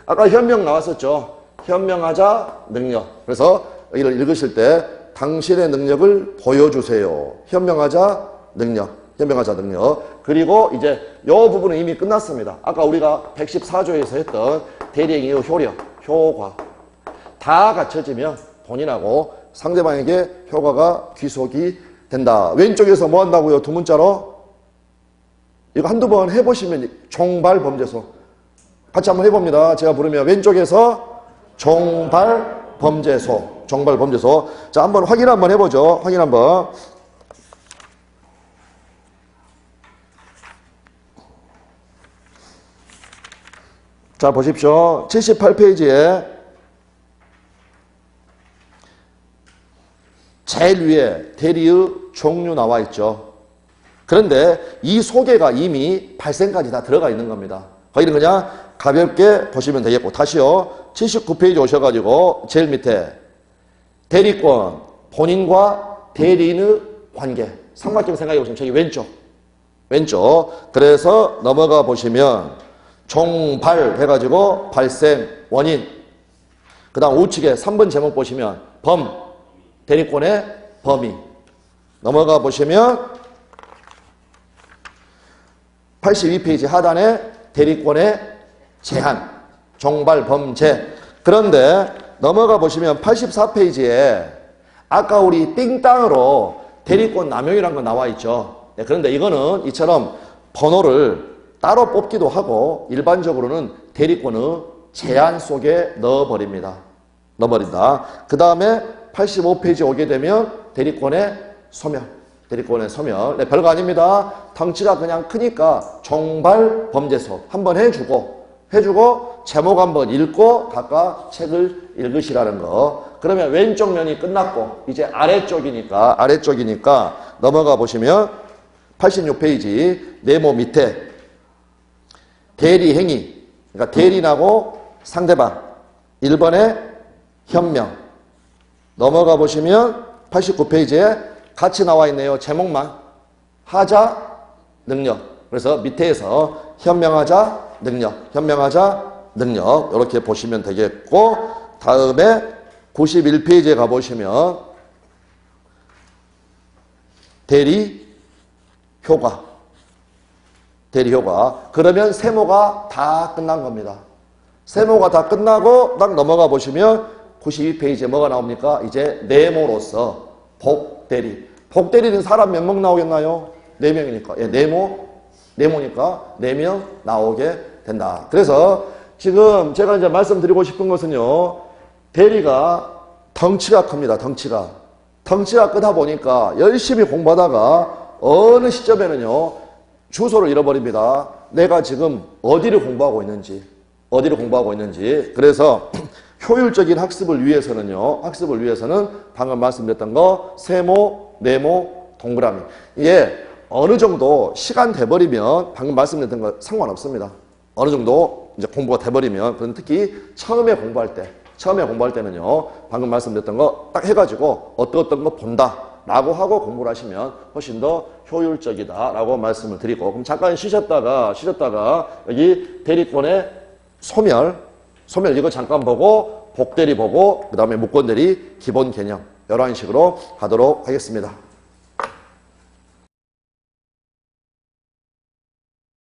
아까 현명 나왔었죠. 현명하자 능력. 그래서 여기를 읽으실 때 당신의 능력을 보여주세요. 현명하자 능력. 그리고 이제 요 부분은 이미 끝났습니다. 아까 우리가 114조에서 했던 대리행위의 효력, 효과 다 갖춰지면 본인하고 상대방에게 효과가 귀속이 된다. 왼쪽에서 뭐 한다고요? 2문자로? 이거 한두 번 해보시면 총발범죄소. 같이 한번 해봅니다. 제가 부르면 왼쪽에서 총발범죄소. 자, 한번 확인 한번 해보죠. 확인 한번. 자, 보십시오. 78페이지에 제일 위에 대리의 종류 나와 있죠. 그런데 이 소개가 이미 발생까지 다 들어가 있는 겁니다. 거기는 그냥 가볍게 보시면 되겠고. 다시요. 79페이지 오셔가지고 제일 밑에 대리권, 본인과 대리인의 관계. 삼각형 생각해 보시면 저기 왼쪽. 그래서 넘어가 보시면 총발 해가지고 발생 원인. 그 다음 우측에 3번 제목 보시면 대리권의 범위. 넘어가 보시면 82페이지 하단에 대리권의 제한, 종발범죄. 그런데 넘어가 보시면 84페이지에 아까 우리 띵땅으로 대리권 남용이라는 거 나와 있죠. 네, 그런데 이거는 이처럼 번호를 따로 뽑기도 하고 일반적으로는 대리권의 제한 속에 넣어버립니다. 넣어버린다. 그 다음에 85페이지 오게 되면 대리권의 소멸. 대리권의 소멸. 네, 별거 아닙니다. 덩치가 그냥 크니까 종발 범죄소 한번 해주고 제목 한번 읽고 각각 책을 읽으시라는 거. 그러면 왼쪽 면이 끝났고 이제 아래쪽이니까 넘어가 보시면 86페이지 네모 밑에 대리행위, 그러니까 대리인하고 상대방 1번에 현명. 넘어가 보시면 89페이지에 같이 나와 있네요. 제목만 하자 능력. 그래서 밑에서 현명하자 능력, 현명하자 능력 이렇게 보시면 되겠고, 다음에 91페이지에 가보시면 대리 효과. 대리 효과. 그러면 세모가 다 끝난 겁니다. 세모가 다 끝나고 딱 넘어가 보시면 92페이지에 뭐가 나옵니까? 이제 네모로서 복대리. 복대리는 사람 몇 명 나오겠나요? 4명이니까. 예, 네모니까 4명 나오게 된다. 그래서 지금 제가 이제 말씀드리고 싶은 것은요, 대리가 덩치가 큽니다. 덩치가 크다 보니까 열심히 공부하다가 어느 시점에는요, 주소를 잃어버립니다. 내가 지금 어디를 공부하고 있는지. 그래서 효율적인 학습을 위해서는 방금 말씀드렸던 거 세모, 네모, 동그라미. 이게 어느 정도 시간 돼버리면 방금 말씀드렸던 거 상관없습니다. 어느 정도 이제 공부가 돼버리면, 그런 특히 처음에 공부할 때는요, 방금 말씀드렸던 거 딱 해가지고 어떤 거 본다 라고 하고 공부를 하시면 훨씬 더 효율적이다라고 말씀을 드리고, 그럼 잠깐 쉬셨다가 여기 대리권의 소멸 이거 잠깐 보고 복대리 보고 그 다음에 무권대리 기본 개념 이런 식으로 가도록 하겠습니다.